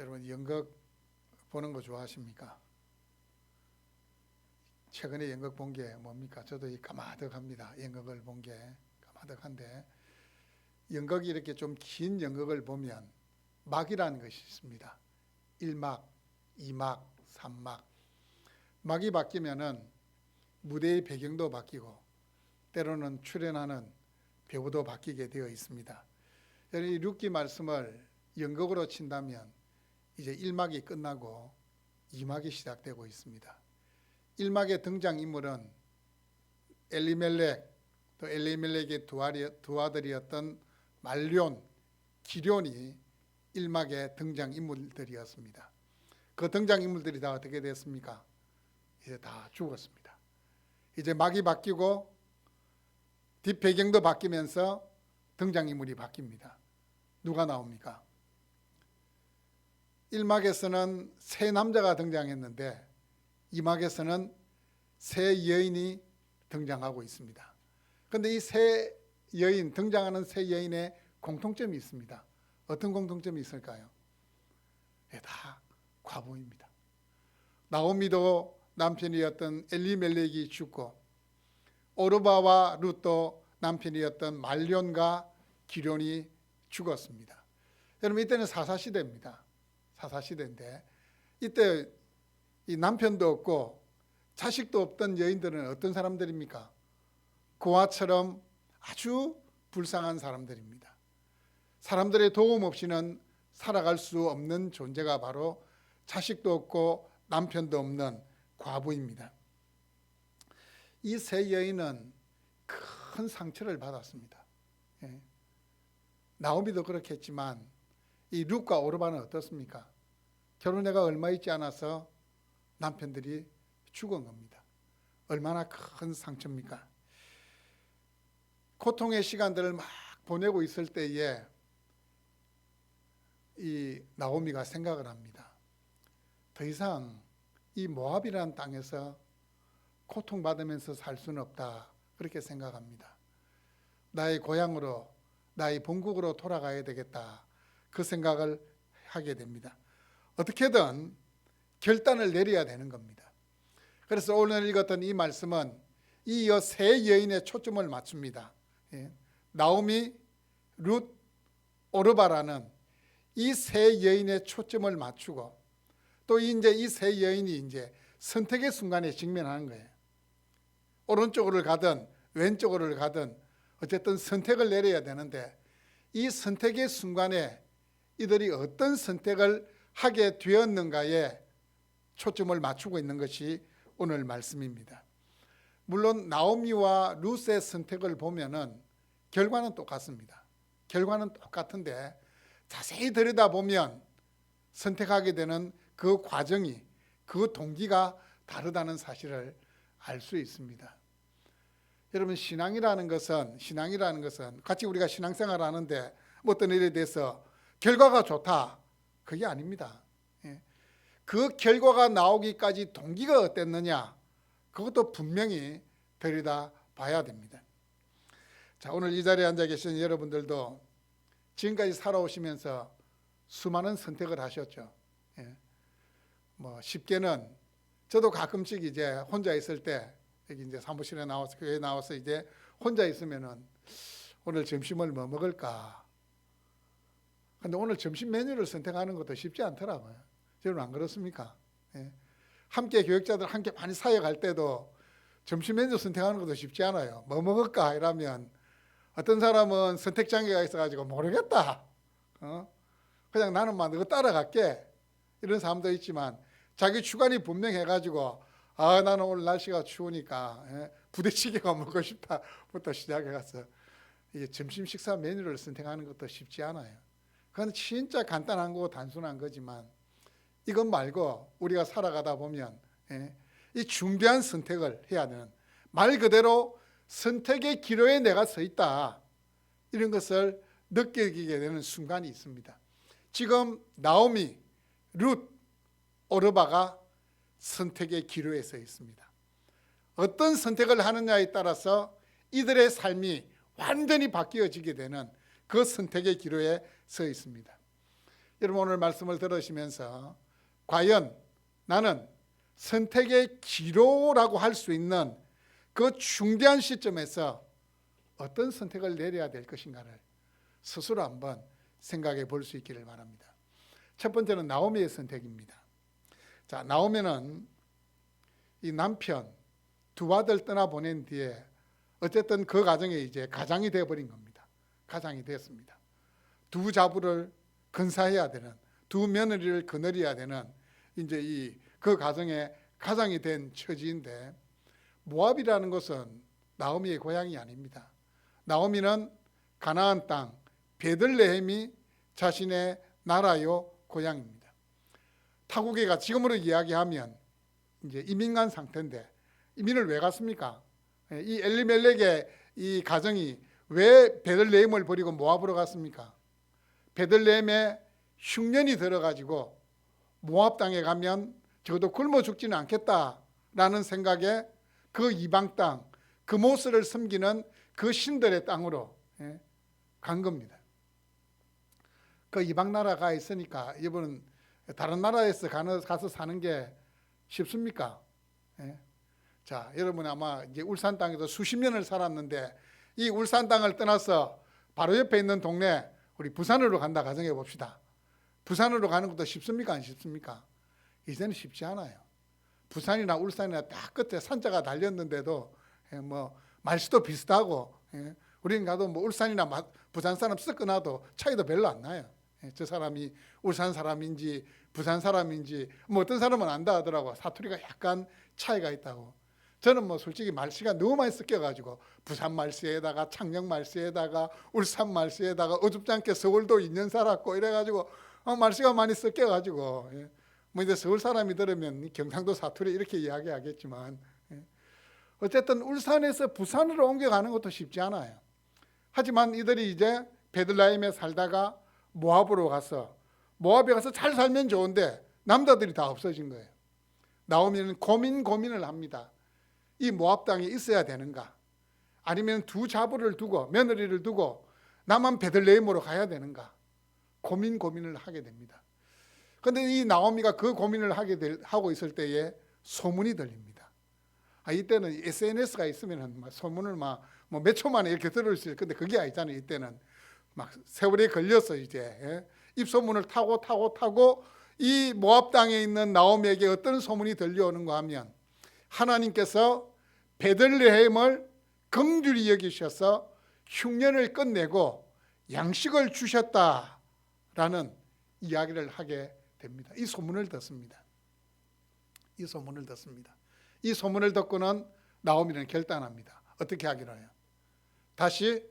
여러분 연극 보는 거 좋아하십니까? 최근에 연극 본 게 뭡니까? 저도 까마득합니다. 연극을 본 게 까마득한데, 연극이 이렇게 좀 긴 연극을 보면 막이라는 것이 있습니다. 1막, 2막, 3막. 막이 바뀌면은 무대의 배경도 바뀌고 때로는 출연하는 배우도 바뀌게 되어 있습니다. 이 룻기 말씀을 연극으로 친다면 이제 1막이 끝나고 2막이 시작되고 있습니다. 1막의 등장인물은 엘리멜렉, 또 엘리멜렉의 두 아들이었던 말론, 기럐이 1막의 등장인물들이었습니다. 그 등장인물들이 다 어떻게 됐습니까? 이제 다 죽었습니다. 이제 막이 바뀌고 뒷배경도 바뀌면서 등장인물이 바뀝니다. 누가 나옵니까? 1막에서는 세 남자가 등장했는데 2막에서는 세 여인이 등장하고 있습니다. 그런데 이 세 여인, 등장하는 세 여인의 공통점이 있습니다. 어떤 공통점이 있을까요? 다 과부입니다. 나오미도 남편이었던 엘리멜렉이 죽고, 오르바와 룻도 남편이었던 말론과 기럐이 죽었습니다. 여러분, 이때는 사사시대입니다. 사사시대인데, 이때 이 남편도 없고 자식도 없던 여인들은 어떤 사람들입니까? 고아처럼 아주 불쌍한 사람들입니다. 사람들의 도움 없이는 살아갈 수 없는 존재가 바로 자식도 없고 남편도 없는 과부입니다. 이 세 여인은 큰 상처를 받았습니다. 나오미도 그렇게 했지만 이 룻과 오르바는 어떻습니까? 결혼해가 얼마 있지 않아서 남편들이 죽은 겁니다. 얼마나 큰 상처입니까? 고통의 시간들을 막 보내고 있을 때에 이 나오미가 생각을 합니다. 더 이상 이 모압이라는 땅에서 고통받으면서 살 수는 없다, 그렇게 생각합니다. 나의 고향으로, 나의 본국으로 돌아가야 되겠다, 그 생각을 하게 됩니다. 어떻게든 결단을 내려야 되는 겁니다. 그래서 오늘 읽었던 이 말씀은 이 세 여인의 초점을 맞춥니다. 나오미, 룻, 오르바라는 이 세 여인의 초점을 맞추고, 또 이제 이 세 여인이 이제 선택의 순간에 직면하는 거예요. 오른쪽으로 가든 왼쪽으로 가든 어쨌든 선택을 내려야 되는데, 이 선택의 순간에 이들이 어떤 선택을 하게 되었는가에 초점을 맞추고 있는 것이 오늘 말씀입니다. 물론 나오미와 룻의 선택을 보면은 결과는 똑같습니다. 결과는 똑같은데 자세히 들여다보면 선택하게 되는 그 과정이, 그 동기가 다르다는 사실을 알 수 있습니다. 여러분, 신앙이라는 것은 같이 우리가 신앙생활을 하는데 어떤 일에 대해서 결과가 좋다, 그게 아닙니다. 그 결과가 나오기까지 동기가 어땠느냐, 그것도 분명히 들여다 봐야 됩니다. 자, 오늘 이 자리에 앉아 계신 여러분들도 지금까지 살아오시면서 수많은 선택을 하셨죠. 쉽게는 저도 가끔씩 이제 혼자 있을 때, 여기 이제 사무실에 나와서, 교회에 나와서 이제 혼자 있으면은 오늘 점심을 뭐 먹을까? 근데 오늘 점심 메뉴를 선택하는 것도 쉽지 않더라고요. 여러분, 안 그렇습니까? 함께 교육자들 함께 많이 사역할 때도 점심 메뉴 선택하는 것도 쉽지 않아요. 뭐 먹을까 이러면 어떤 사람은 선택 장애가 있어가지고 모르겠다, 그냥 나는 막 너 따라갈게, 이런 사람도 있지만, 자기 주관이 분명해가지고 나는 오늘 날씨가 추우니까 부대찌개가 먹고 싶다부터 시작해서 이게 점심 식사 메뉴를 선택하는 것도 쉽지 않아요. 그건 진짜 간단한 거고 단순한 거지만, 이것 말고 우리가 살아가다 보면 이 중대한 선택을 해야 되는, 말 그대로 선택의 기로에 내가 서 있다, 이런 것을 느끼게 되는 순간이 있습니다. 지금 나오미, 룻, 오르바가 선택의 기로에 서 있습니다. 어떤 선택을 하느냐에 따라서 이들의 삶이 완전히 바뀌어지게 되는 그 선택의 기로에 서 있습니다. 여러분 오늘 말씀을 들으시면서 과연 나는 선택의 기로라고 할 수 있는 그 중대한 시점에서 어떤 선택을 내려야 될 것인가를 스스로 한번 생각해 볼 수 있기를 바랍니다. 첫 번째는 나오미의 선택입니다. 자, 나오미는 이 남편 두 아들 떠나보낸 뒤에 어쨌든 그 가정에 이제 가장이 되어버린 겁니다. 가장이 됐습니다. 두 자부를 건사해야 되는, 두 며느리를 거느려야 되는 이제 그 가정의 가장이 된 처지인데, 모압이라는 것은 나오미의 고향이 아닙니다. 나오미는 가나안 땅 베들레헴이 자신의 나라요 고향입니다. 타국에가 지금으로 이야기하면 이제 이민 간 상태인데, 이민을 왜 갔습니까? 이 엘리멜렉의 이 가정이 왜 베들레헴을 버리고 모압으로 갔습니까? 베들레헴에 흉년이 들어가지고 모압 땅에 가면 적어도 굶어 죽지는 않겠다라는 생각에 그 이방 땅, 그 모스를 섬기는 그 신들의 땅으로 간 겁니다. 그 이방 나라가 있으니까 여러분 다른 나라에서 가서 사는 게 쉽습니까? 자, 여러분 아마 이제 울산 땅에서 수십 년을 살았는데 이 울산 땅을 떠나서 바로 옆에 있는 동네 우리 부산으로 간다 가정해 봅시다. 부산으로 가는 것도 쉽습니까? 안 쉽습니까? 이제는 쉽지 않아요. 부산이나 울산이나 딱 끝에 산자가 달렸는데도 뭐 말씨도 비슷하고, 우리는 가도 뭐 울산이나 부산 사람 섞어놔도 차이도 별로 안 나요. 저 사람이 울산 사람인지 부산 사람인지 뭐 어떤 사람은 안다 하더라고. 사투리가 약간 차이가 있다고. 저는 뭐 솔직히 말씨가 너무 많이 섞여가지고 부산 말씨에다가 창녕 말씨에다가 울산 말씨에다가 어줍지 않게 서울도 2년 살았고 이래가지고 말씨가 많이 섞여가지고, 뭐 이제 서울 사람이 들으면 경상도 사투리 이렇게 이야기하겠지만, 어쨌든 울산에서 부산으로 옮겨가는 것도 쉽지 않아요. 하지만 이들이 이제 베들레헴에 살다가 모압으로 가서, 모압에 가서 잘 살면 좋은데 남자들이 다 없어진 거예요. 나오미는 고민을 합니다. 이 모압 땅에 있어야 되는가, 아니면 두 자부를 두고 며느리를 두고 나만 베들레헴으로 가야 되는가, 고민을 하게 됩니다. 그런데 이 나오미가 그 고민을 하고 있을 때에 소문이 들립니다. 이때는 SNS가 있으면 소문을 몇 초 만에 이렇게 들을 수 있어요. 근데 그게 아니잖아요. 이때는 막 세월에 걸려서 이제 입소문을 타고 이 모압 땅에 있는 나오미에게 어떤 소문이 들려오는가 하면, 하나님께서 베들레헴을 긍휼히 여기셔서 흉년을 끝내고 양식을 주셨다라는 이야기를 하게 됩니다. 이 소문을 듣습니다. 이 소문을 듣고는 나오미는 결단합니다. 어떻게 하기로 해요? 다시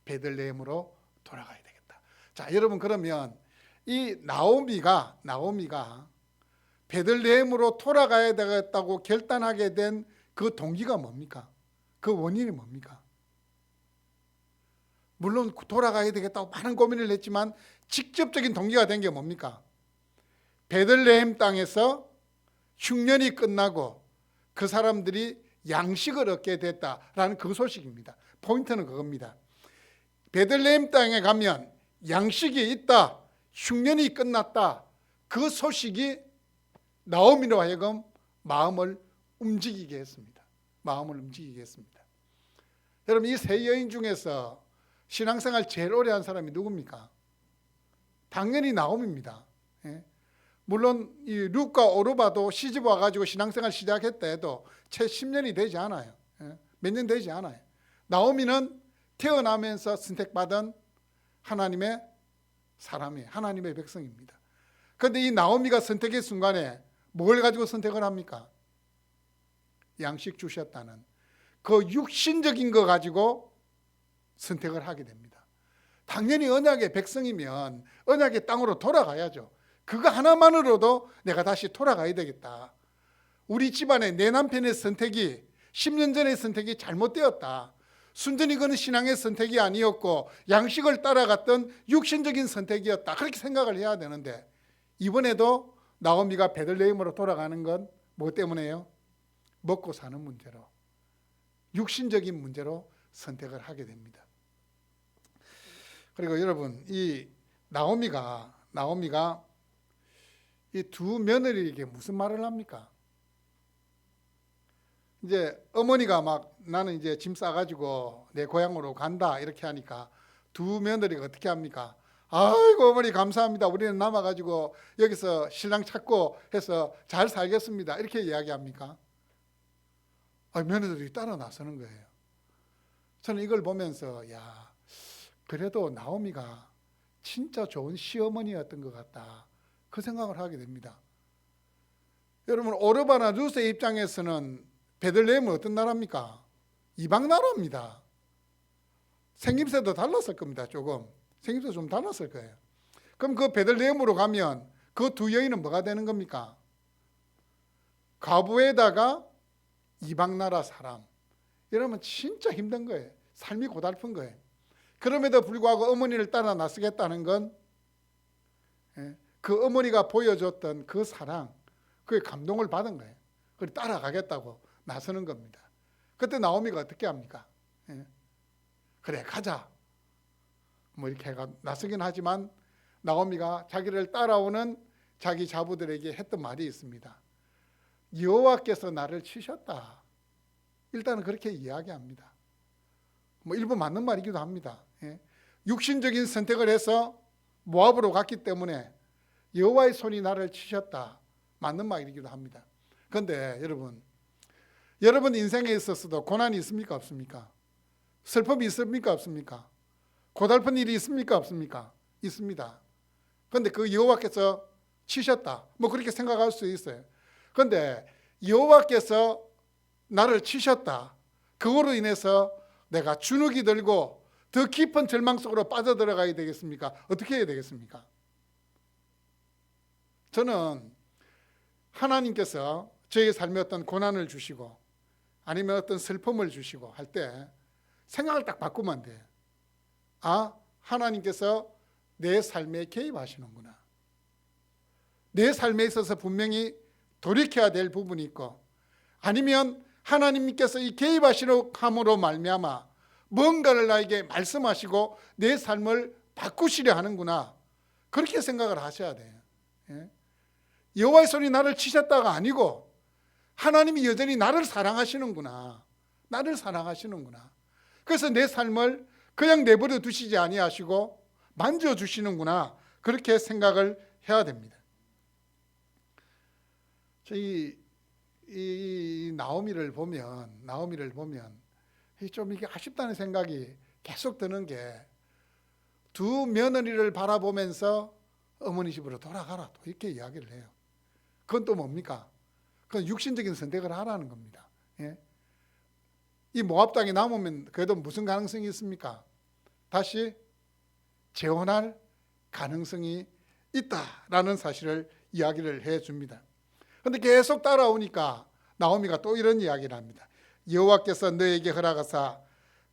베들레헴으로 돌아가야 되겠다. 자, 여러분 그러면 이 나오미가 베들레헴으로 돌아가야 되겠다고 결단하게 된 그 동기가 뭡니까? 그 원인이 뭡니까? 물론 돌아가야 되겠다고 많은 고민을 했지만 직접적인 동기가 된 게 뭡니까? 베들레헴 땅에서 흉년이 끝나고 그 사람들이 양식을 얻게 됐다라는 그 소식입니다. 포인트는 그겁니다. 베들레헴 땅에 가면 양식이 있다, 흉년이 끝났다, 그 소식이 나오미로 하여금 마음을 움직이게 했습니다. 여러분 이 세 여인 중에서 신앙생활 제일 오래 한 사람이 누굽니까? 당연히 나오미입니다. 물론 이 룻과 오르바도 시집 와가지고 신앙생활 시작했다 해도 채 10년이 되지 않아요. 몇 년 되지 않아요. 나오미는 태어나면서 선택받은 하나님의 사람이에요. 하나님의 백성입니다. 그런데 이 나오미가 선택의 순간에 뭘 가지고 선택을 합니까? 양식 주셨다는 그 육신적인 거 가지고 선택을 하게 됩니다. 당연히 언약의 백성이면 언약의 땅으로 돌아가야죠. 그거 하나만으로도 내가 다시 돌아가야 되겠다. 우리 집안의 내 남편의 선택이 10년 전의 선택이 잘못되었다. 순전히 그는 신앙의 선택이 아니었고 양식을 따라갔던 육신적인 선택이었다. 그렇게 생각을 해야 되는데, 이번에도 나오미가 베들레헴으로 돌아가는 건 뭐 때문에요? 먹고 사는 문제로, 육신적인 문제로 선택을 하게 됩니다. 그리고 여러분 이 나오미가 나오미가 이 두 며느리에게 무슨 말을 합니까? 이제 어머니가 막 나는 이제 짐 싸가지고 내 고향으로 간다 이렇게 하니까 두 며느리가 어떻게 합니까? 아이고 어머니 감사합니다. 우리는 남아가지고 여기서 신랑 찾고 해서 잘 살겠습니다. 이렇게 이야기합니까? 며느리들이 따라 나서는 거예요. 저는 이걸 보면서 야 그래도 나오미가 진짜 좋은 시어머니였던 것 같다. 그 생각을 하게 됩니다. 여러분 오르바나 루스의 입장에서는 베들레헴은 어떤 나라입니까? 이방 나라입니다. 생김새도 달랐을 겁니다. 조금 생김새 좀 달랐을 거예요. 그럼 그 베들레헴으로 가면 그 두 여인은 뭐가 되는 겁니까? 과부에다가 이방 나라 사람. 이러면 진짜 힘든 거예요. 삶이 고달픈 거예요. 그럼에도 불구하고 어머니를 따라 나서겠다는 건 그 어머니가 보여줬던 그 사랑, 그 감동을 받은 거예요. 그걸 따라가겠다고 나서는 겁니다. 그때 나오미가 어떻게 합니까? 그래 가자. 뭐 이렇게 나서긴 하지만 나오미가 자기를 따라오는 자기 자부들에게 했던 말이 있습니다. 여호와께서 나를 치셨다. 일단은 그렇게 이야기합니다. 뭐 일부 맞는 말이기도 합니다. 육신적인 선택을 해서 모압으로 갔기 때문에 여호와의 손이 나를 치셨다. 맞는 말이기도 합니다. 그런데 여러분 인생에 있어서도 고난이 있습니까? 없습니까? 슬픔이 있습니까? 없습니까? 고달픈 일이 있습니까? 없습니까? 있습니다. 그런데 그 여호와께서 치셨다. 뭐 그렇게 생각할 수 있어요. 그런데 여호와께서 나를 치셨다. 그거로 인해서 내가 주눅이 들고 더 깊은 절망 속으로 빠져들어가야 되겠습니까? 어떻게 해야 되겠습니까? 저는 하나님께서 저의 삶에 어떤 고난을 주시고 아니면 어떤 슬픔을 주시고 할 때 생각을 딱 바꾸면 돼. 하나님께서 내 삶에 개입하시는구나. 내 삶에 있어서 분명히 돌이켜야 될 부분이 있고 아니면 하나님께서 이 개입하시는 말미암아 뭔가를 나에게 말씀하시고 내 삶을 바꾸시려 하는구나. 그렇게 생각을 하셔야 돼요. 여호와의 손이 나를 치셨다가 아니고 하나님이 여전히 나를 사랑하시는구나. 나를 사랑하시는구나. 그래서 내 삶을 그냥 내버려 두시지 아니하시고 만져주시는구나. 그렇게 생각을 해야 됩니다. 이 나오미를 보면 좀 이게 아쉽다는 생각이 계속 드는 게 두 며느리를 바라보면서 어머니 집으로 돌아가라 또 이렇게 이야기를 해요. 그건 또 뭡니까? 그건 육신적인 선택을 하라는 겁니다. 이 모압 땅에 남으면 그래도 무슨 가능성이 있습니까? 다시 재혼할 가능성이 있다라는 사실을 이야기를 해줍니다. 그런데 계속 따라오니까 나오미가 또 이런 이야기를 합니다. 여호와께서 너에게 허락하사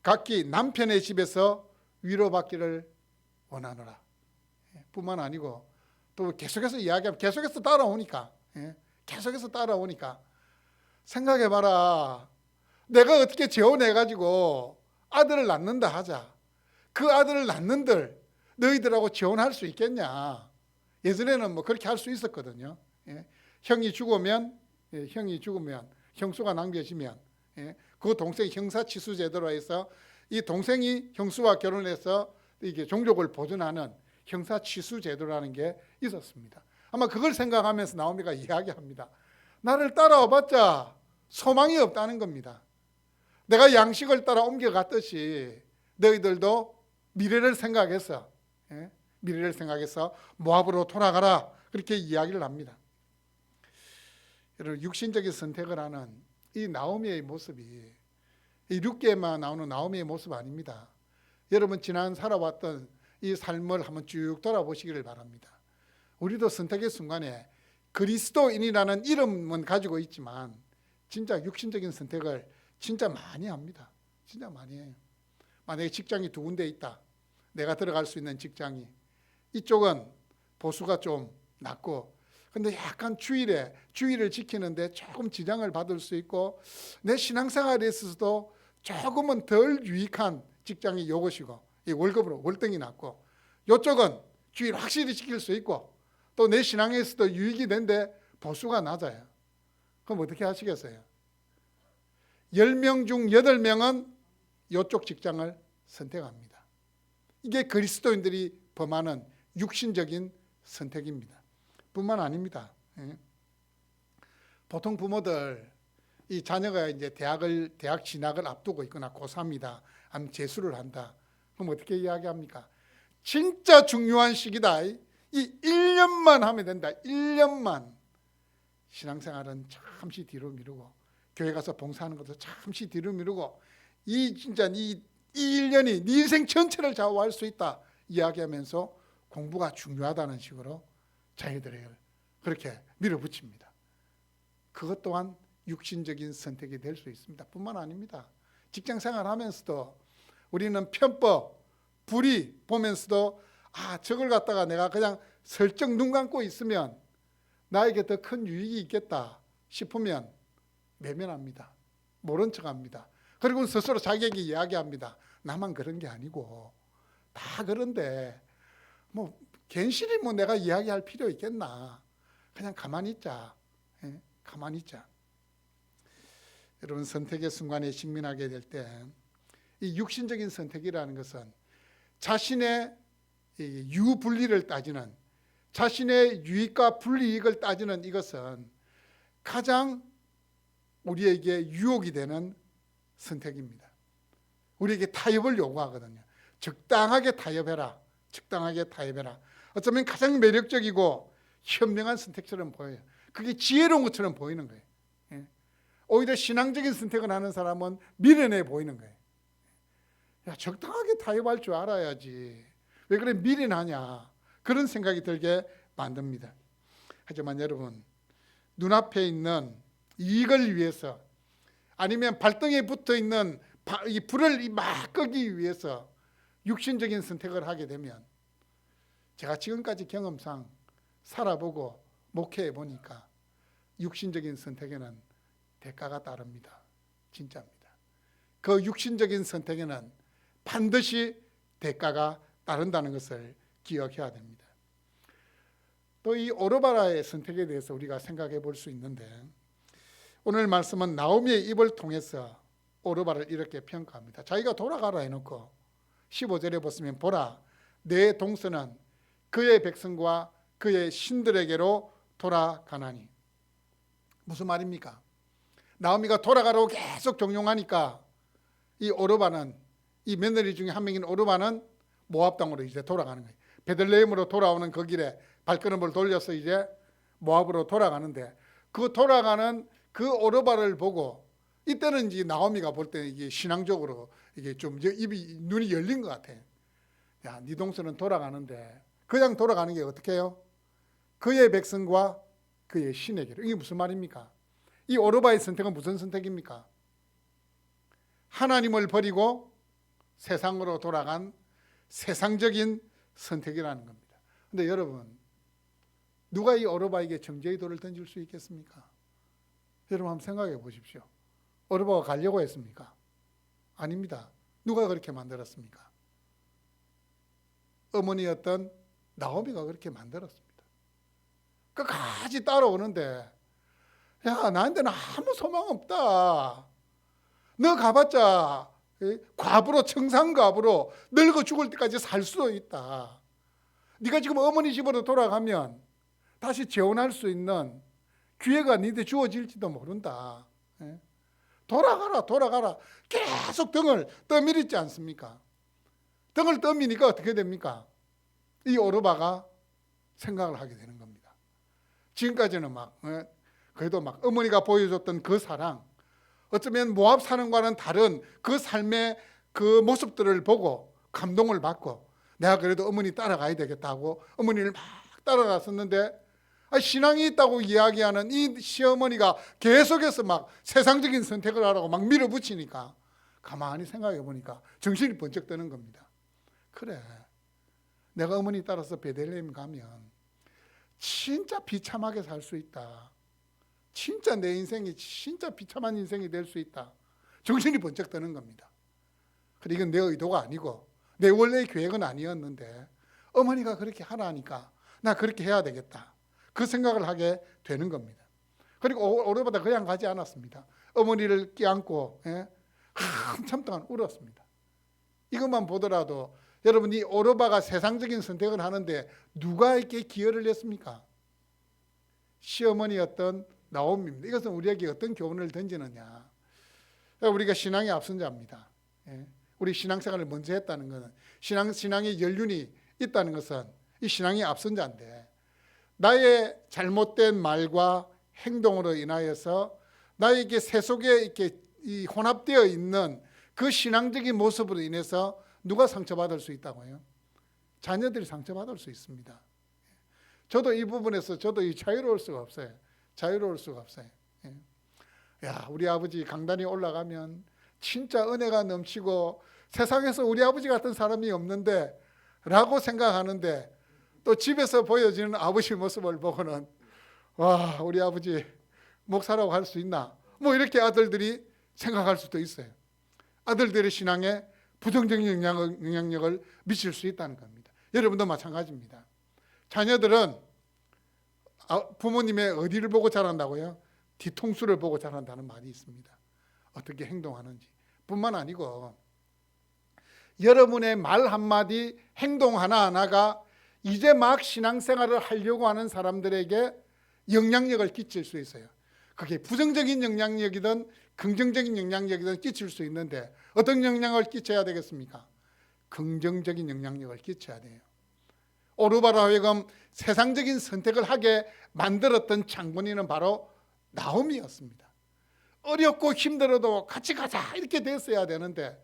각기 남편의 집에서 위로받기를 원하노라. 뿐만 아니고 또 계속해서 이야기하면 계속해서 따라오니까 생각해봐라. 내가 어떻게 재혼해가지고 아들을 낳는다 하자. 그 아들을 낳는들 너희들하고 재혼할 수 있겠냐. 예전에는 뭐 그렇게 할 수 있었거든요. 형이 죽으면 형수가 남겨지면 그 동생이 형사치수 제도로 해서 이 동생이 형수와 결혼해서 이게 종족을 보존하는 형사치수 제도라는 게 있었습니다. 아마 그걸 생각하면서 나오미가 이야기합니다. 나를 따라와봤자 소망이 없다는 겁니다. 내가 양식을 따라 옮겨갔듯이 너희들도 미래를 생각해서 모압으로 돌아가라 그렇게 이야기를 합니다. 여러분 육신적인 선택을 하는 이 나오미의 모습이 이 룻기에만 나오는 나오미의 모습 아닙니다. 여러분 지난 살아왔던 이 삶을 한번 쭉 돌아보시기를 바랍니다. 우리도 선택의 순간에 그리스도인이라는 이름은 가지고 있지만 진짜 육신적인 선택을 진짜 많이 합니다. 진짜 많이 해요. 만약에 직장이 두 군데 있다. 내가 들어갈 수 있는 직장이 이쪽은 보수가 좀 낮고 근데 약간 주의를 지키는데 조금 지장을 받을 수 있고 내 신앙생활에 있어서도 조금은 덜 유익한 직장이 이것이고 이 월급으로 월등히 낮고 이쪽은 주의를 확실히 지킬 수 있고 또 내 신앙에서도 유익이 된데 보수가 낮아요. 그럼 어떻게 하시겠어요? 10명 중 8명은 이쪽 직장을 선택합니다. 이게 그리스도인들이 범하는 육신적인 선택입니다. 뿐만 아닙니다. 보통 부모들 이 자녀가 이제 대학 진학을 앞두고 있거나 고3이다, 아니면 재수를 한다. 그럼 어떻게 이야기합니까? 진짜 중요한 시기다. 이 1년만 하면 된다. 1년만. 신앙생활은 잠시 뒤로 미루고 교회 가서 봉사하는 것도 잠시 뒤로 미루고 진짜 이 1년이 네 인생 전체를 좌우할 수 있다 이야기하면서 공부가 중요하다는 식으로 자기들을 그렇게 밀어붙입니다. 그것 또한 육신적인 선택이 될 수 있습니다. 뿐만 아닙니다. 직장생활 하면서도 우리는 편법, 불의 보면서도 저걸 갖다가 내가 그냥 슬쩍 눈 감고 있으면 나에게 더 큰 유익이 있겠다 싶으면 외면합니다. 모른 척합니다. 그리고 스스로 자기에게 이야기합니다. 나만 그런 게 아니고 다 그런데 뭐 괜시리 뭐 내가 이야기할 필요 있겠나. 그냥 가만히 있자. 가만히 있자. 여러분 선택의 순간에 직면하게 될 때 이 육신적인 선택이라는 것은 자신의 유불리를 따지는 자신의 유익과 불이익을 따지는 이것은 가장 우리에게 유혹이 되는 선택입니다. 우리에게 타협을 요구하거든요. 적당하게 타협해라. 적당하게 타협해라. 어쩌면 가장 매력적이고 현명한 선택처럼 보여요. 그게 지혜로운 것처럼 보이는 거예요. 오히려 신앙적인 선택을 하는 사람은 미련해 보이는 거예요. 야, 적당하게 타협할 줄 알아야지. 왜 그래 미련하냐. 그런 생각이 들게 만듭니다. 하지만 여러분 눈앞에 있는 이익을 위해서 아니면 발등에 붙어있는 이 불을 막 끄기 위해서 육신적인 선택을 하게 되면 제가 지금까지 경험상 살아보고 목회해 보니까 육신적인 선택에는 대가가 따릅니다. 진짜입니다. 그 육신적인 선택에는 반드시 대가가 따른다는 것을 기억해야 됩니다. 또 이 오르바라의 선택에 대해서 우리가 생각해 볼 수 있는데 오늘 말씀은 나오미의 입을 통해서 오르바를 이렇게 평가합니다. 자기가 돌아가라 해놓고 15절에 보시면 보라 내 동서는 그의 백성과 그의 신들에게로 돌아가나니. 무슨 말입니까? 나오미가 돌아가라고 계속 종용하니까 이 오르바는 이 며느리 중에 한 명인 오르바는 모압 땅으로 이제 돌아가는 거예요. 베들레헴으로 돌아오는 그 길에 발걸음을 돌려서 이제 모압으로 돌아가는데 그 돌아가는 그 오르바를 보고 이때는 이제 나오미가 볼 때 이게 신앙적으로 이게 좀 눈이 열린 것 같아. 야, 네 동서는 돌아가는데 그냥 돌아가는 게 어떻게 해요? 그의 백성과 그의 신에게로. 이게 무슨 말입니까? 이 오르바의 선택은 무슨 선택입니까? 하나님을 버리고 세상으로 돌아간 세상적인 선택이라는 겁니다. 근데 여러분 누가 이 오르바에게 정죄의 돌을 던질 수 있겠습니까? 여러분 한번 생각해 보십시오. 오르바가 가려고 했습니까? 아닙니다. 누가 그렇게 만들었습니까? 어머니였던 나오미가 그렇게 만들었습니다. 끝까지 따라오는데 야 나한테는 아무 소망 없다. 너 가봤자 과부로 청산과부로 늙어 죽을 때까지 살 수도 있다. 네가 지금 어머니 집으로 돌아가면 다시 재혼할 수 있는 기회가 네한테 주어질지도 모른다. 돌아가라. 계속 등을 떠밀었지 않습니까? 등을 떠미니까 어떻게 됩니까? 이 오르바가 생각을 하게 되는 겁니다. 지금까지는 그래도 어머니가 보여줬던 그 사랑, 어쩌면 모압 사람과는 다른 그 삶의 그 모습들을 보고 감동을 받고 내가 그래도 어머니 따라가야 되겠다고 어머니를 막 따라갔었는데 신앙이 있다고 이야기하는 이 시어머니가 계속해서 막 세상적인 선택을 하라고 막 밀어붙이니까 가만히 생각해 보니까 정신이 번쩍 드는 겁니다. 그래, 내가 어머니 따라서 베들레헴 가면 진짜 비참하게 살 수 있다. 진짜 내 인생이 진짜 비참한 인생이 될 수 있다. 정신이 번쩍 드는 겁니다. 그래, 이건 내 의도가 아니고 내 원래의 계획은 아니었는데 어머니가 그렇게 하라 하니까 나 그렇게 해야 되겠다. 그 생각을 하게 되는 겁니다. 그리고 오르바가 그냥 가지 않았습니다. 어머니를 껴안고 한참 동안 울었습니다. 이것만 보더라도 여러분, 이 오르바가 세상적인 선택을 하는데 누가 이렇게 기여를 했습니까? 시어머니였던 나오미입니다. 이것은 우리에게 어떤 교훈을 던지느냐. 우리가 신앙의 앞선자입니다. 우리 신앙생활을 먼저 했다는 것은, 신앙의 연륜이 있다는 것은 이 신앙의 앞선자인데, 나의 잘못된 말과 행동으로 인하여서 나에게 세 속에 이렇게 혼합되어 있는 그 신앙적인 모습으로 인해서 누가 상처받을 수 있다고요? 자녀들이 상처받을 수 있습니다. 저도 이 부분에서 저도 자유로울 수가 없어요. 자유로울 수가 없어요. 야, 우리 아버지 강단에 올라가면 진짜 은혜가 넘치고 세상에서 우리 아버지 같은 사람이 없는데 라고 생각하는데, 또 집에서 보여지는 아버지 모습을 보고는 와, 우리 아버지 목사라고 할 수 있나? 뭐 이렇게 아들들이 생각할 수도 있어요. 아들들의 신앙에 부정적인 영향력을 미칠 수 있다는 겁니다. 여러분도 마찬가지입니다. 자녀들은 부모님의 어디를 보고 자란다고요? 뒤통수를 보고 자란다는 말이 있습니다. 어떻게 행동하는지 뿐만 아니고 여러분의 말 한마디, 행동 하나하나가 이제 막 신앙생활을 하려고 하는 사람들에게 영향력을 끼칠 수 있어요. 그게 부정적인 영향력이든 긍정적인 영향력이든 끼칠 수 있는데, 어떤 영향을 끼쳐야 되겠습니까? 긍정적인 영향력을 끼쳐야 돼요. 오르바로 하여금 세상적인 선택을 하게 만들었던 장본인은 바로 나오미였습니다. 어렵고 힘들어도 같이 가자 이렇게 됐어야 되는데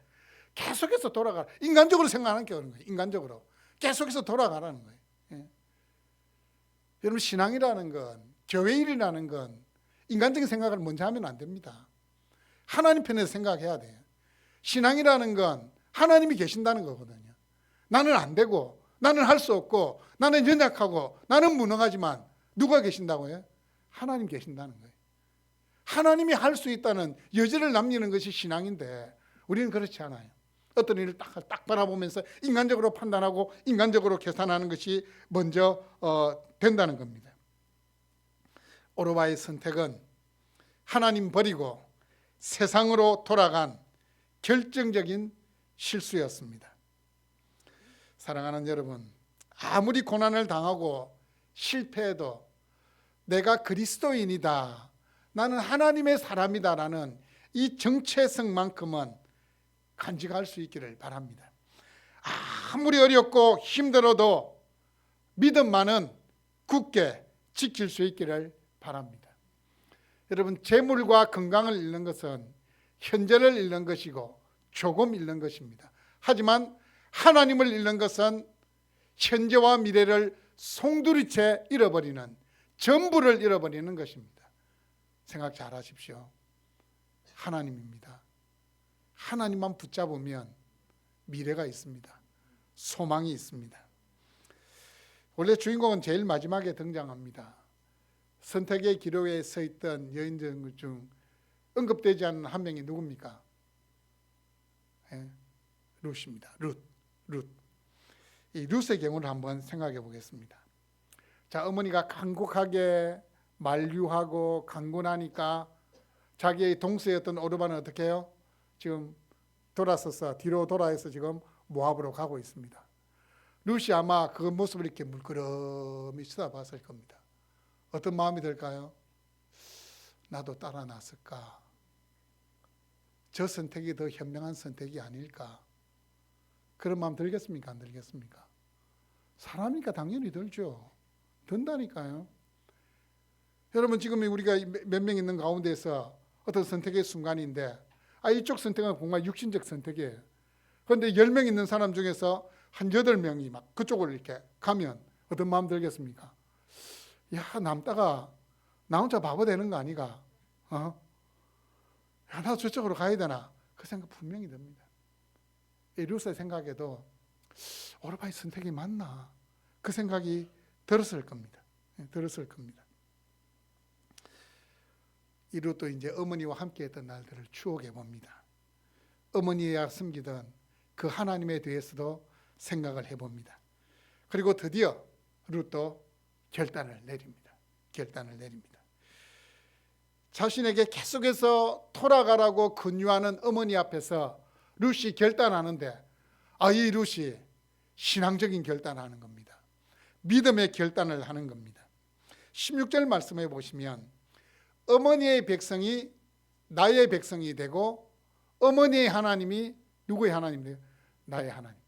계속해서 돌아가. 인간적으로 생각하는 게 그런 거예요. 인간적으로 계속해서 돌아가라는 거예요. 여러분, 신앙이라는 건, 교회 일이라는 건 인간적인 생각을 먼저 하면 안 됩니다. 하나님 편에서 생각해야 돼요. 신앙이라는 건 하나님이 계신다는 거거든요. 나는 안 되고, 나는 할 수 없고, 나는 연약하고, 나는 무능하지만 누가 계신다고요? 하나님 계신다는 거예요. 하나님이 할 수 있다는 여지를 남기는 것이 신앙인데 우리는 그렇지 않아요. 어떤 일을 딱 바라보면서 인간적으로 판단하고 인간적으로 계산하는 것이 먼저 된다는 겁니다. 오르바의 선택은 하나님 버리고 세상으로 돌아간 결정적인 실수였습니다. 사랑하는 여러분, 아무리 고난을 당하고 실패해도 내가 그리스도인이다, 나는 하나님의 사람이다라는 이 정체성만큼은 간직할 수 있기를 바랍니다. 아무리 어렵고 힘들어도 믿음만은 굳게 지킬 수 있기를 바랍니다. 여러분, 재물과 건강을 잃는 것은 현재를 잃는 것이고 조금 잃는 것입니다. 하지만 하나님을 잃는 것은 현재와 미래를 송두리째 잃어버리는, 전부를 잃어버리는 것입니다. 생각 잘 하십시오. 하나님입니다. 하나님만 붙잡으면 미래가 있습니다. 소망이 있습니다. 원래 주인공은 제일 마지막에 등장합니다. 선택의 기로에 서 있던 여인들 중 언급되지 않는 한 명이 누굽니까? 룻입니다. 룻. 이 룻의 경우를 한번 생각해 보겠습니다. 자, 어머니가 간곡하게 만류하고 강군하니까 자기의 동서였던 오르바는 어떻게 해요? 지금 돌아서서 뒤로 돌아서 지금 모압으로 가고 있습니다. 룻이 아마 그 모습을 이렇게 물끄러미 쳐다봤을 겁니다. 어떤 마음이 들까요? 나도 따라 났을까? 저 선택이 더 현명한 선택이 아닐까? 그런 마음 들겠습니까? 안 들겠습니까? 사람이니까 당연히 들죠. 든다니까요. 여러분, 지금 우리가 몇 명 있는 가운데서 어떤 선택의 순간인데, 이쪽 선택은 정말 육신적 선택이에요. 그런데 10명 있는 사람 중에서 한 8명이 막 그쪽으로 이렇게 가면 어떤 마음 들겠습니까? 야, 남다가 나 혼자 바보 되는 거 아니가? 야, 나도 저쪽으로 가야 되나? 그 생각 분명히 듭니다. 이 룻의 생각에도 오르바의 선택이 맞나? 그 생각이 들었을 겁니다. 들었을 겁니다. 이 룻도 이제 어머니와 함께 했던 날들을 추억해 봅니다. 어머니가 섬기던 그 하나님에 대해서도 생각을 해봅니다. 그리고 드디어 룻도 결단을 내립니다. 자신에게 계속해서 돌아가라고 권유하는 어머니 앞에서 룻이 결단하는데, 이 룻이 신앙적인 결단을 하는 겁니다. 믿음의 결단을 하는 겁니다. 16절 말씀해 보시면 어머니의 백성이 나의 백성이 되고 어머니의 하나님이 누구의 하나님이에요? 나의 하나님.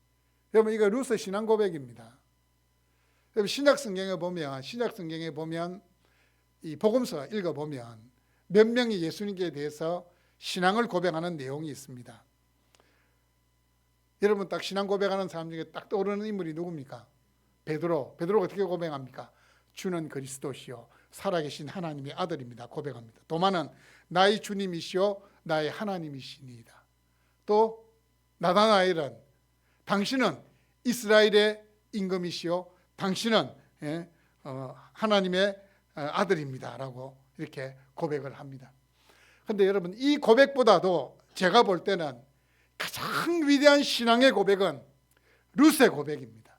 여러분, 이거 룻의 신앙 고백입니다. 여러분, 신약 성경에 보면 이 복음서 읽어보면 몇 명이 예수님께 대해서 신앙을 고백하는 내용이 있습니다. 여러분, 딱 신앙 고백하는 사람 중에 딱 떠오르는 인물이 누굽니까? 베드로가 어떻게 고백합니까? 주는 그리스도시요 살아계신 하나님의 아들입니다. 고백합니다. 도마는 나의 주님이시요 나의 하나님이시니이다. 또 나다나엘은 당신은 이스라엘의 임금이시요 당신은 하나님의 아들입니다 라고 이렇게 고백을 합니다. 그런데 여러분, 이 고백보다도 제가 볼 때는 가장 위대한 신앙의 고백은 룻의 고백입니다.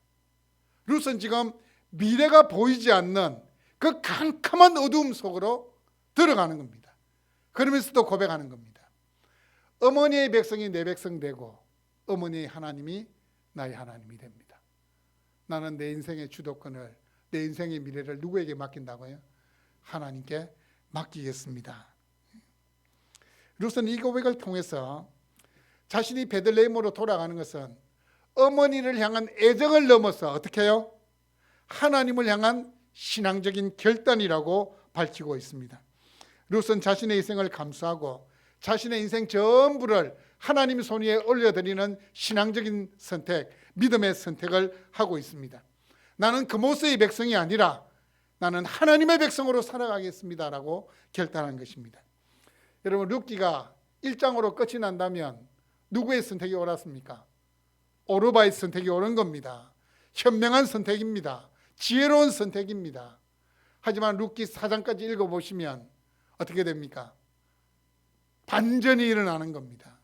룻은 지금 미래가 보이지 않는 그 캄캄한 어두움 속으로 들어가는 겁니다. 그러면서도 고백하는 겁니다. 어머니의 백성이 내 백성 되고 어머니의 하나님이 나의 하나님이 됩니다. 나는 내 인생의 주도권을, 내 인생의 미래를 누구에게 맡긴다고요? 하나님께 맡기겠습니다. 룻은 이 고백을 통해서 자신이 베들레헴으로 돌아가는 것은 어머니를 향한 애정을 넘어서 어떻게 해요? 하나님을 향한 신앙적인 결단이라고 밝히고 있습니다. 룻은 자신의 인생을 감수하고 자신의 인생 전부를 하나님 손 위에 올려드리는 신앙적인 선택, 믿음의 선택을 하고 있습니다. 나는 그모스의 백성이 아니라 나는 하나님의 백성으로 살아가겠습니다라고 결단한 것입니다. 여러분, 룻기가 1장으로 끝이 난다면 누구의 선택이 옳았습니까? 오르바의 선택이 옳은 겁니다. 현명한 선택입니다. 지혜로운 선택입니다. 하지만 룻기 4장까지 읽어보시면 어떻게 됩니까? 반전이 일어나는 겁니다.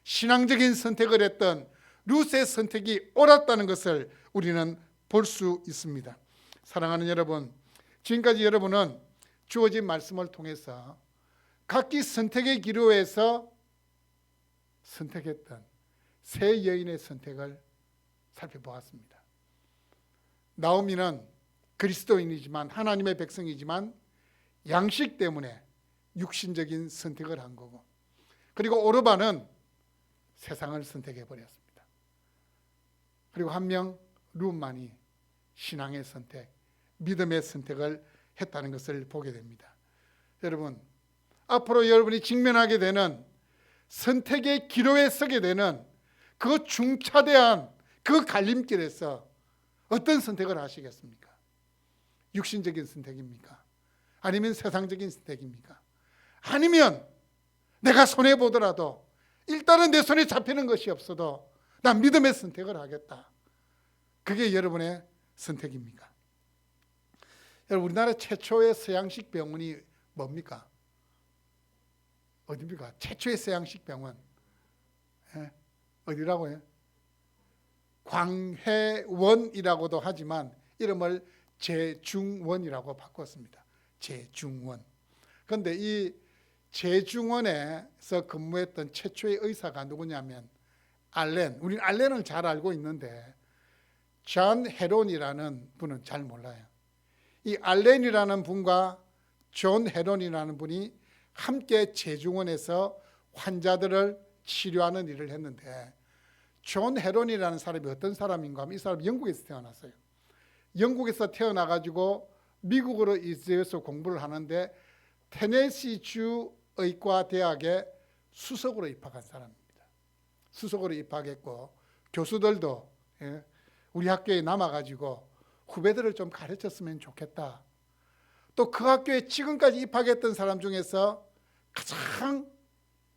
신앙적인 선택을 했던 룻의 선택이 옳았다는 것을 우리는 볼 수 있습니다. 사랑하는 여러분, 지금까지 여러분은 주어진 말씀을 통해서 각기 선택의 기로에서 선택했던 세 여인의 선택을 살펴보았습니다. 나오미는 그리스도인이지만 하나님의 백성이지만 양식 때문에 육신적인 선택을 한 거고, 그리고 오르바는 세상을 선택해 버렸습니다. 그리고 한 명 룻만이 신앙의 선택, 믿음의 선택을 했다는 것을 보게 됩니다. 여러분, 앞으로 여러분이 직면하게 되는 선택의 기로에 서게 되는 그 중차대한 그 갈림길에서 어떤 선택을 하시겠습니까? 육신적인 선택입니까? 아니면 세상적인 선택입니까? 아니면 내가 손해보더라도 일단은 내 손에 잡히는 것이 없어도 난 믿음의 선택을 하겠다. 그게 여러분의 선택입니까? 여러분, 우리나라 최초의 서양식 병원이 뭡니까? 어디입니까? 최초의 서양식 병원. 어디라고요? 광해원이라고도 하지만 이름을 제중원이라고 바꿨습니다. 제중원. 그런데 이 제중원에서 근무했던 최초의 의사가 누구냐면 우리는 알렌을 잘 알고 있는데 존 헤론이라는 분은 잘 몰라요. 이 알렌이라는 분과 존 헤론이라는 분이 함께 제중원에서 환자들을 치료하는 일을 했는데, 존 헤론이라는 사람이 어떤 사람인가 하면 이 사람이 영국에서 태어났어요. 영국에서 태어나가지고 미국으로 이주해서 공부를 하는데 테네시주 의과대학에 수석으로 입학한 사람입니다. 수석으로 입학했고 교수들도 우리 학교에 남아가지고 후배들을 좀 가르쳤으면 좋겠다. 또 그 학교에 지금까지 입학했던 사람 중에서 가장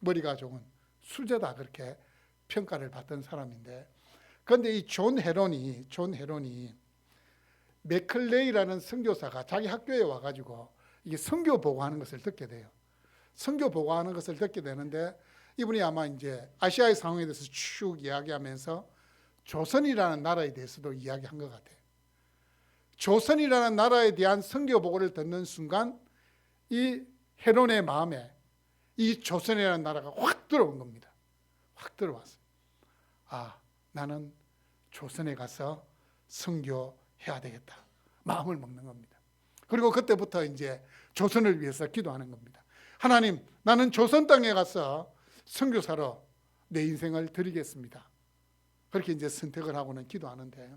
머리가 좋은 수제다, 그렇게 평가를 받던 사람인데, 그런데 이 존 헤론이 맥클레이라는 선교사가 자기 학교에 와가지고 이게 선교 보고하는 것을 듣게 돼요. 선교 보고하는 것을 듣게 되는데 이분이 아마 이제 아시아의 상황에 대해서 쭉 이야기하면서 조선이라는 나라에 대해서도 이야기한 것 같아요. 조선이라는 나라에 대한 선교 보고를 듣는 순간 이 헤롯의 마음에 이 조선이라는 나라가 확 들어온 겁니다. 확 들어왔어요. 아, 나는 조선에 가서 선교해야 되겠다. 마음을 먹는 겁니다. 그리고 그때부터 이제 조선을 위해서 기도하는 겁니다. 하나님, 나는 조선 땅에 가서 선교사로 내 인생을 드리겠습니다. 그렇게 이제 선택을 하고는 기도하는데,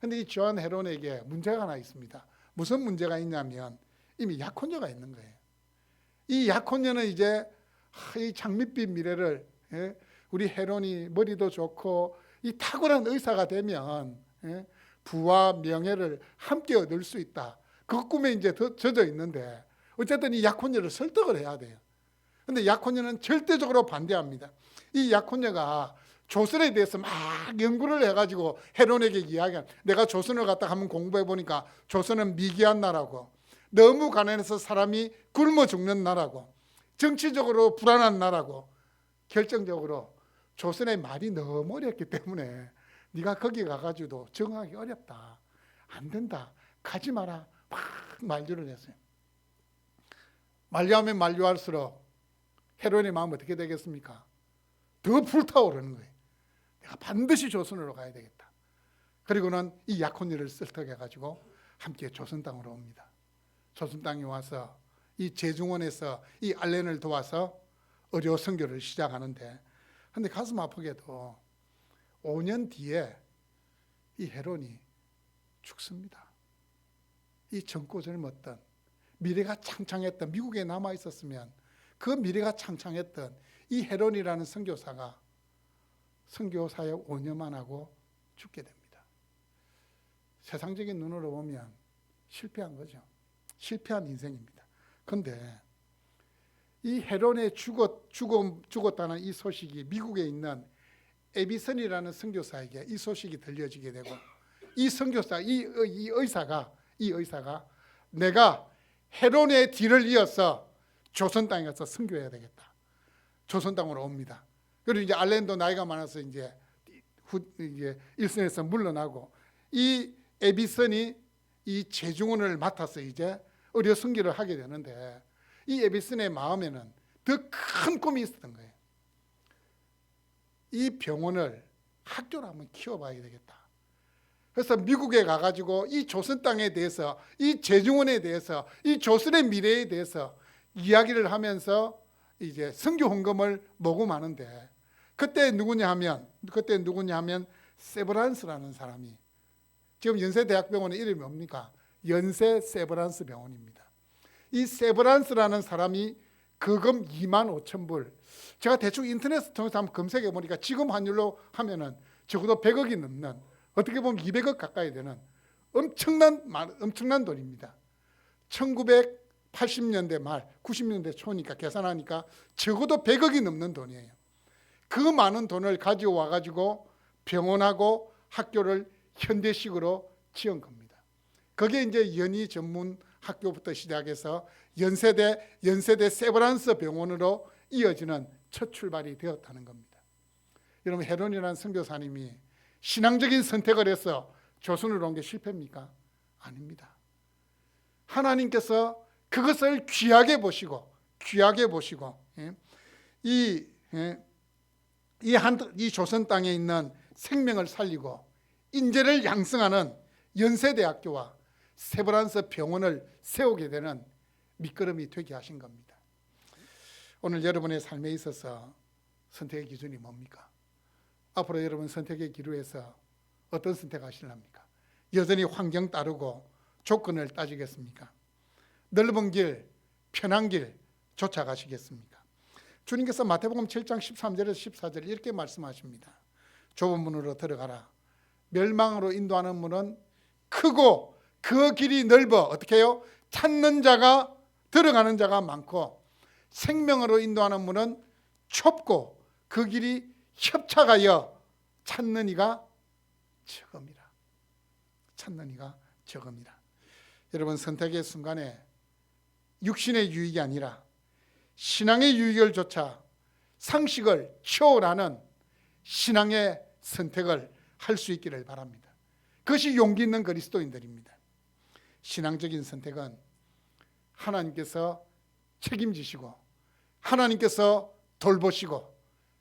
근데 이 조한 헤롯에게 문제가 하나 있습니다. 무슨 문제가 있냐면 이미 약혼녀가 있는 거예요. 이 약혼녀는 이제 이 장밋빛 미래를, 우리 헤롯이 머리도 좋고 이 탁월한 의사가 되면 부와 명예를 함께 얻을 수 있다. 그 꿈에 이제 젖어 있는데 어쨌든 이 약혼녀를 설득을 해야 돼요. 근데 약혼녀는 절대적으로 반대합니다. 이 약혼녀가 조선에 대해서 막 연구를 해가지고 헤롯에게 이야기한, 내가 조선을 갔다 한번 공부해 보니까 조선은 미개한 나라고, 너무 가난해서 사람이 굶어 죽는 나라고, 정치적으로 불안한 나라고, 결정적으로 조선의 말이 너무 어렵기 때문에 네가 거기 가가지고도 적응하기 어렵다. 안 된다. 가지 마라. 막 만류를 했어요. 만류하면 만류할수록 헤롯의 마음은 어떻게 되겠습니까? 더 불타오르는 거예요. 내가 반드시 조선으로 가야 되겠다. 그리고는 이 약혼녀를 설득해가지고 함께 조선 땅으로 옵니다. 조선 땅에 와서 이 제중원에서 이 알렌을 도와서 의료 선교를 시작하는데, 근데 가슴 아프게도 5년 뒤에 이 헤롯이 죽습니다. 이 젊고 젊었던 미래가 창창했던, 미국에 남아 있었으면 그 미래가 창창했던 이 헤롯이라는 선교사가 선교 사역 5년만 하고 죽게 됩니다. 세상적인 눈으로 보면 실패한 거죠. 실패한 인생입니다. 그런데 이 헤롯의 죽었다는 이 소식이 미국에 있는 에비슨이라는 선교사에게 이 소식이 들려지게 되고, 이 선교사, 이 의사가 내가 헤롯의 뒤를 이어서 조선 땅에 가서 선교해야 되겠다. 조선 땅으로 옵니다. 그리고 이제 알렌도 나이가 많아서 이제 일선에서 물러나고, 이 에비슨이 이 제중원을 맡아서 이제 의료 선교를 하게 되는데, 이 에비슨의 마음에는 더 큰 꿈이 있었던 거예요. 이 병원을 학교로 한번 키워봐야 되겠다. 그래서 미국에 가가지고 이 조선 땅에 대해서, 이 제중원에 대해서, 이 조선의 미래에 대해서 이야기를 하면서 이제 선교 헌금을 모금하는데, 그때 누구냐 하면 세브란스라는 사람이, 지금 연세대학병원의 이름이 뭡니까? 연세 세브란스 병원입니다. 이 세브란스라는 사람이 거금 25,000불, 제가 대충 인터넷 통해서 한번 검색해 보니까 지금 환율로 하면은 적어도 100억이 넘는, 어떻게 보면 200억 가까이 되는 엄청난 돈입니다. 1980년대 말 90년대 초니까 계산하니까 적어도 100억이 넘는 돈이에요. 그 많은 돈을 가져와 가지고 병원하고 학교를 현대식으로 지은 겁니다. 그게 이제 연희 전문 학교부터 시작해서 연세대 세브란스 병원으로 이어지는 첫 출발이 되었다는 겁니다. 여러분, 헤롯이라는 선교사님이 신앙적인 선택을 해서 조선으로 온 게 실패입니까? 아닙니다. 하나님께서 그것을 귀하게 보시고 이 조선 땅에 있는 생명을 살리고 인재를 양성하는 연세대학교와 세브란스 병원을 세우게 되는 밑거름이 되게 하신 겁니다. 오늘 여러분의 삶에 있어서 선택의 기준이 뭡니까? 앞으로 여러분 선택의 기로에서 어떤 선택하실랍니까? 여전히 환경 따르고 조건을 따지겠습니까? 넓은 길, 편한 길 쫓아가시겠습니까? 주님께서 마태복음 7장 13절에서 14절 이렇게 말씀하십니다. 좁은 문으로 들어가라. 멸망으로 인도하는 문은 크고 그 길이 넓어 어떻게 해요? 찾는 자가, 들어가는 자가 많고, 생명으로 인도하는 문은 좁고 그 길이 협착하여 찾는 이가 적음이라. 찾는 이가 적음이라. 여러분, 선택의 순간에 육신의 유익이 아니라 신앙의 유익을 좇아 상식을 초월하는 신앙의 선택을 할 수 있기를 바랍니다. 그것이 용기 있는 그리스도인들입니다. 신앙적인 선택은 하나님께서 책임지시고 하나님께서 돌보시고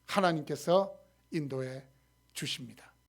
하나님께서 인도해 주십니다.